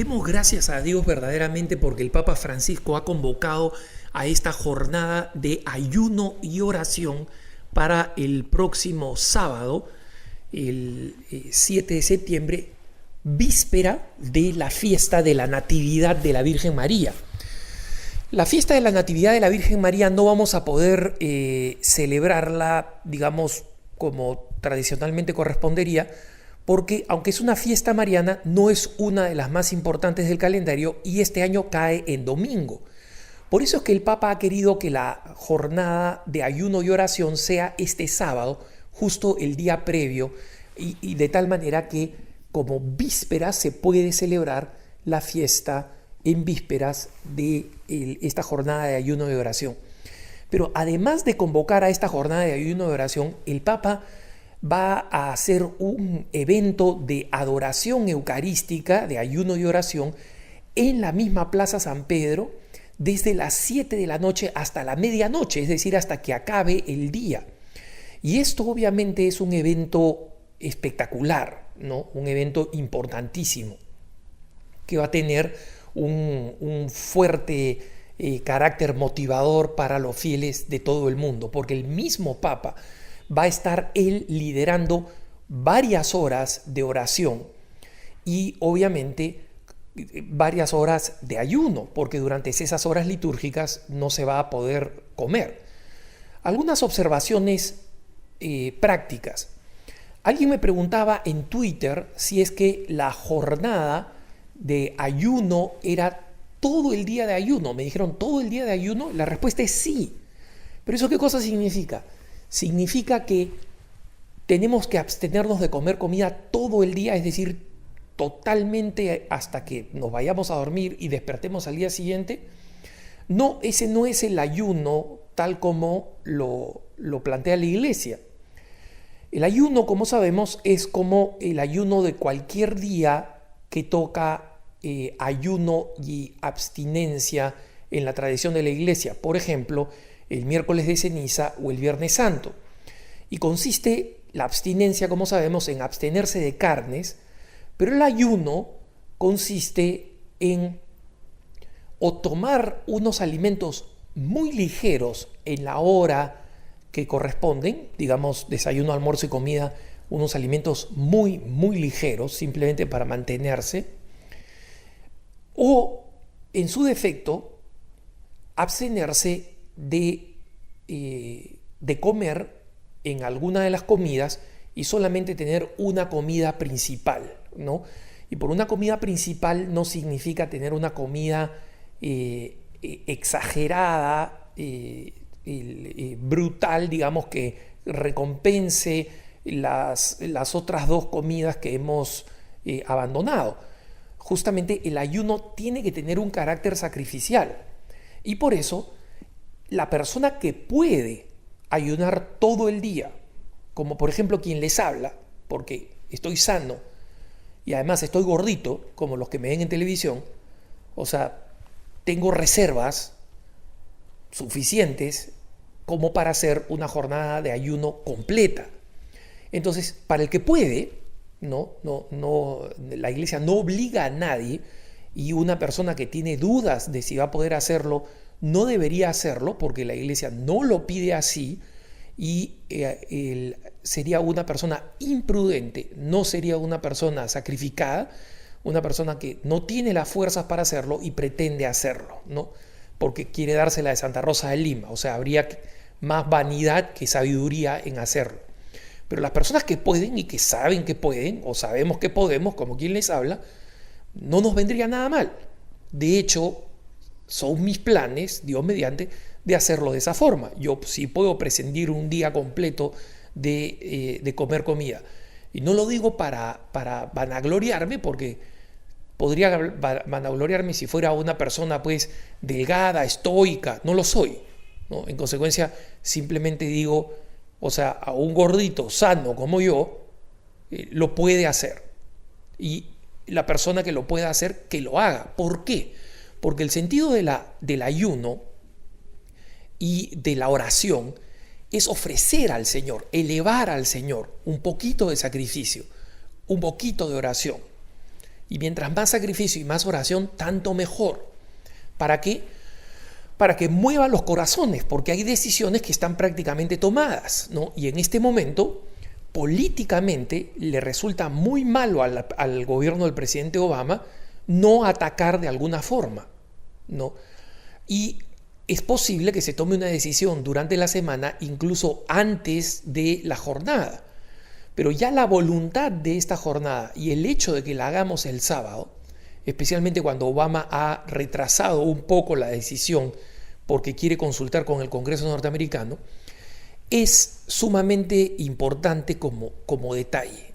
Demos gracias a Dios verdaderamente porque el Papa Francisco ha convocado a esta jornada de ayuno y oración para el próximo sábado, el 7 de septiembre, víspera de la fiesta de la Natividad de la Virgen María. La fiesta de la Natividad de la Virgen María no vamos a poder celebrarla, digamos, como tradicionalmente correspondería, porque aunque es una fiesta mariana, no es una de las más importantes del calendario y este año cae en domingo. Por eso es que el Papa ha querido que la jornada de ayuno y oración sea este sábado, justo el día previo, y de tal manera que como víspera se puede celebrar la fiesta en vísperas de esta jornada de ayuno y oración. Pero además de convocar a esta jornada de ayuno y oración, el Papa va a hacer un evento de adoración eucarística, de ayuno y oración, en la misma Plaza San Pedro, desde las 7 de la noche hasta la medianoche, es decir, hasta que acabe el día. Y esto obviamente es un evento espectacular, ¿no? Un evento importantísimo, que va a tener un fuerte carácter motivador para los fieles de todo el mundo, porque el mismo Papa va a estar él liderando varias horas de oración y obviamente varias horas de ayuno, porque durante esas horas litúrgicas no se va a poder comer. Algunas observaciones prácticas. Alguien me preguntaba en Twitter si es que la jornada de ayuno era todo el día de ayuno. Me dijeron, ¿todo el día de ayuno? La respuesta es sí. ¿Pero eso qué cosa significa? Significa que tenemos que abstenernos de comer comida todo el día, es decir, totalmente hasta que nos vayamos a dormir y despertemos al día siguiente. No, ese no es el ayuno tal como lo plantea la Iglesia. El ayuno, como sabemos, es como el ayuno de cualquier día que toca ayuno y abstinencia en la tradición de la Iglesia. Por ejemplo, el miércoles de ceniza o el viernes santo. Y consiste la abstinencia, como sabemos, en abstenerse de carnes, pero el ayuno consiste en o tomar unos alimentos muy ligeros en la hora que corresponden, digamos desayuno, almuerzo y comida, unos alimentos muy, muy ligeros, simplemente para mantenerse, o en su defecto, abstenerse de comer en alguna de las comidas y solamente tener una comida principal, ¿no? Y por una comida principal no significa tener una comida exagerada, brutal, digamos, que recompense las otras dos comidas que hemos abandonado. Justamente el ayuno tiene que tener un carácter sacrificial y por eso la persona que puede ayunar todo el día, como por ejemplo quien les habla, porque estoy sano y además estoy gordito, como los que me ven en televisión, o sea, tengo reservas suficientes como para hacer una jornada de ayuno completa. Entonces, para el que puede, no, la Iglesia no obliga a nadie y una persona que tiene dudas de si va a poder hacerlo no debería hacerlo porque la Iglesia no lo pide así y sería una persona imprudente, no sería una persona sacrificada, una persona que no tiene las fuerzas para hacerlo y pretende hacerlo, ¿no? Porque quiere dársela de Santa Rosa de Lima, o sea, habría más vanidad que sabiduría en hacerlo. Pero las personas que pueden y que saben que pueden, o sabemos que podemos, como quien les habla, no nos vendría nada mal. De hecho, son mis planes, Dios mediante, de hacerlo de esa forma. Yo sí puedo prescindir un día completo de comer comida. Y no lo digo para vanagloriarme, porque podría vanagloriarme si fuera una persona pues delgada, estoica. No lo soy, ¿no? En consecuencia, simplemente digo, o sea, a un gordito sano como yo, lo puede hacer. Y la persona que lo pueda hacer, que lo haga. ¿Por qué? Porque el sentido del ayuno y de la oración es ofrecer al Señor, elevar al Señor un poquito de sacrificio, un poquito de oración. Y mientras más sacrificio y más oración, tanto mejor. ¿Para qué? Para que mueva los corazones, porque hay decisiones que están prácticamente tomadas, ¿no? Y en este momento, políticamente, le resulta muy malo al gobierno del presidente Obama no atacar de alguna forma, ¿no? Y es posible que se tome una decisión durante la semana, incluso antes de la jornada. Pero ya la voluntad de esta jornada y el hecho de que la hagamos el sábado, especialmente cuando Obama ha retrasado un poco la decisión porque quiere consultar con el Congreso norteamericano, es sumamente importante como detalle.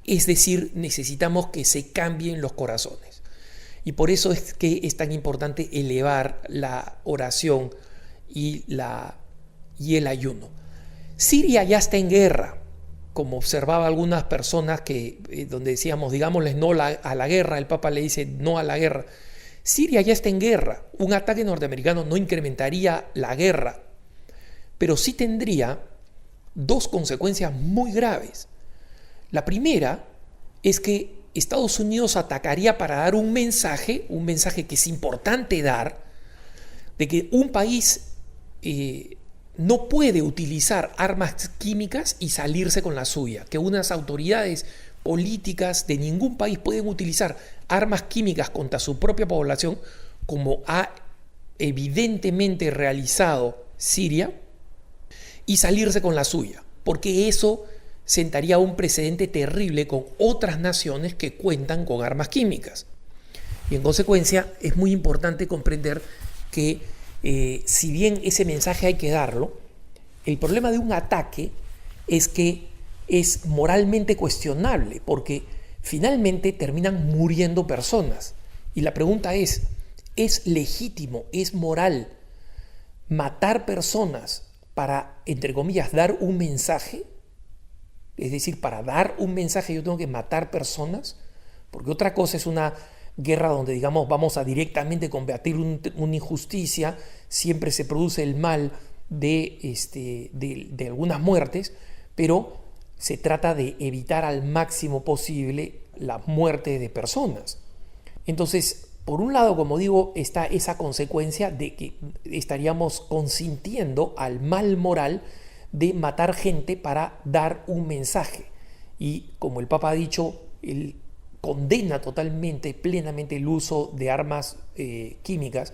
Es decir, necesitamos que se cambien los corazones. Y por eso es que es tan importante elevar la oración y el ayuno. Siria ya está en guerra, como observaba algunas personas donde decíamos, digámosles no a la guerra, el Papa le dice no a la guerra. Siria ya está en guerra. Un ataque norteamericano no incrementaría la guerra, pero sí tendría dos consecuencias muy graves. La primera es que Estados Unidos atacaría para dar un mensaje que es importante dar, de que un país no puede utilizar armas químicas y salirse con la suya, que unas autoridades políticas de ningún país pueden utilizar armas químicas contra su propia población, como ha evidentemente realizado Siria, y salirse con la suya, porque eso sentaría un precedente terrible con otras naciones que cuentan con armas químicas. Y en consecuencia es muy importante comprender que si bien ese mensaje hay que darlo, el problema de un ataque es que es moralmente cuestionable, porque finalmente terminan muriendo personas. Y la pregunta ¿es legítimo, es moral matar personas para, entre comillas, dar un mensaje? Es decir, para dar un mensaje yo tengo que matar personas, porque otra cosa es una guerra donde, digamos, vamos a directamente combatir una injusticia, siempre se produce el mal de algunas muertes, pero se trata de evitar al máximo posible la muerte de personas. Entonces, por un lado, como digo, está esa consecuencia de que estaríamos consintiendo al mal moral de matar gente para dar un mensaje. Y como el Papa ha dicho, él condena totalmente, plenamente el uso de armas químicas,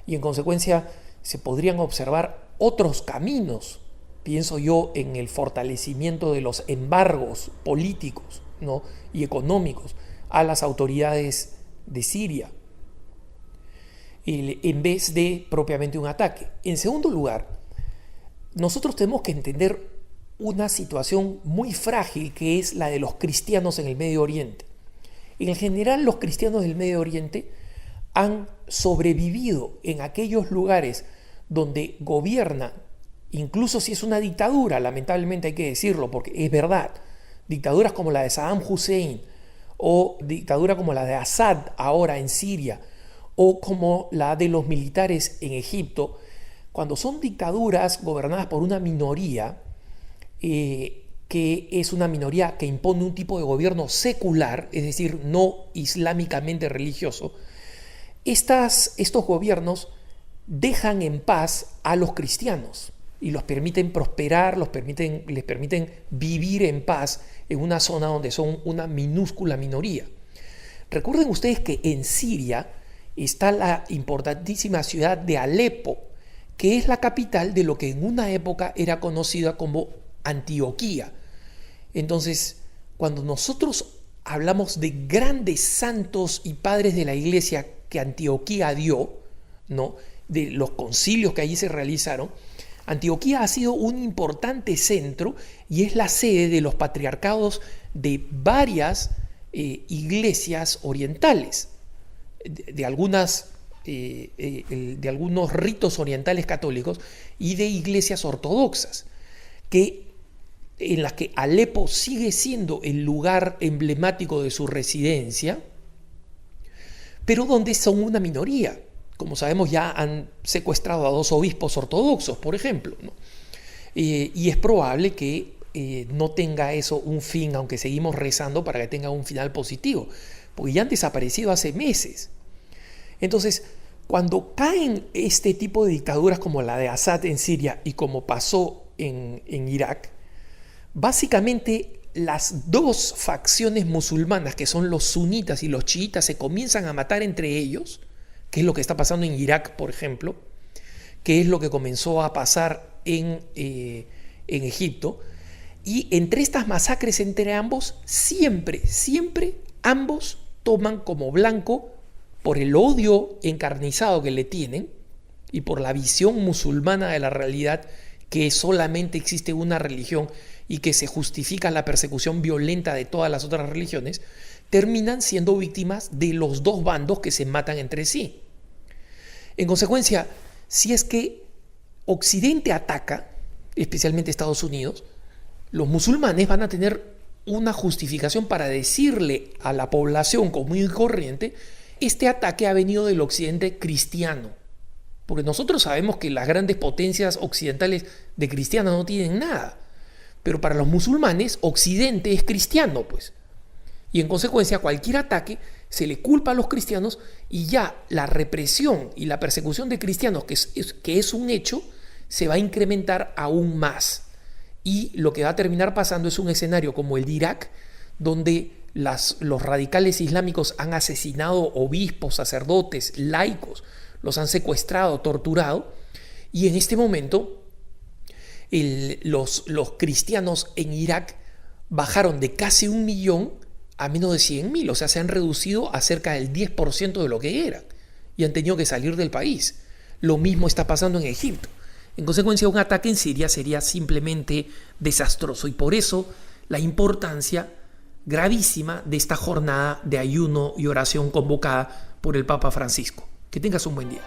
y en consecuencia se podrían observar otros caminos. Pienso yo en el fortalecimiento de los embargos políticos, ¿no?, y económicos a las autoridades de Siria, en vez de propiamente un ataque. En segundo lugar, nosotros tenemos que entender una situación muy frágil que es la de los cristianos en el Medio Oriente. En general, los cristianos del Medio Oriente han sobrevivido en aquellos lugares donde gobierna, incluso si es una dictadura, lamentablemente hay que decirlo porque es verdad, dictaduras como la de Saddam Hussein o dictadura como la de Assad ahora en Siria o como la de los militares en Egipto. Cuando son dictaduras gobernadas por una minoría, que es una minoría que impone un tipo de gobierno secular, es decir, no islámicamente religioso, estos gobiernos dejan en paz a los cristianos y los permiten prosperar, les permiten vivir en paz en una zona donde son una minúscula minoría. Recuerden ustedes que en Siria está la importantísima ciudad de Alepo, que es la capital de lo que en una época era conocida como Antioquía. Entonces, cuando nosotros hablamos de grandes santos y padres de la iglesia que Antioquía dio, ¿no?, de los concilios que allí se realizaron, Antioquía ha sido un importante centro y es la sede de los patriarcados de varias iglesias orientales, de algunos ritos orientales católicos y de iglesias ortodoxas, en las que Alepo sigue siendo el lugar emblemático de su residencia, pero donde son una minoría. Como sabemos, ya han secuestrado a 2 obispos ortodoxos, por ejemplo, ¿no? Y es probable que no tenga eso un fin, aunque seguimos rezando para que tenga un final positivo. porque ya han desaparecido hace meses. Entonces, cuando caen este tipo de dictaduras como la de Assad en Siria y como pasó en Irak, básicamente las dos facciones musulmanas, que son los sunitas y los chiitas, se comienzan a matar entre ellos, que es lo que está pasando en Irak, por ejemplo, que es lo que comenzó a pasar en Egipto. Y entre estas masacres entre ambos, siempre ambos toman como blanco, por el odio encarnizado que le tienen y por la visión musulmana de la realidad, que solamente existe una religión y que se justifica la persecución violenta de todas las otras religiones, terminan siendo víctimas de los dos bandos que se matan entre sí. En consecuencia, si es que Occidente ataca, especialmente Estados Unidos, los musulmanes van a tener una justificación para decirle a la población común y corriente: este ataque ha venido del occidente cristiano. Porque nosotros sabemos que las grandes potencias occidentales de cristianos no tienen nada. Pero para los musulmanes, Occidente es cristiano, pues. Y en consecuencia, cualquier ataque se le culpa a los cristianos y ya la represión y la persecución de cristianos, que es un hecho, se va a incrementar aún más. Y lo que va a terminar pasando es un escenario como el de Irak, donde los radicales islámicos han asesinado obispos, sacerdotes, laicos, los han secuestrado, torturado, y en este momento los cristianos en Irak bajaron de casi 1 millón a menos de 100.000, o sea, se han reducido a cerca del 10% de lo que eran y han tenido que salir del país. Lo mismo está pasando en Egipto. En consecuencia, un ataque en Siria sería simplemente desastroso, y por eso la importancia gravísima de esta jornada de ayuno y oración convocada por el Papa Francisco. Que tengas un buen día.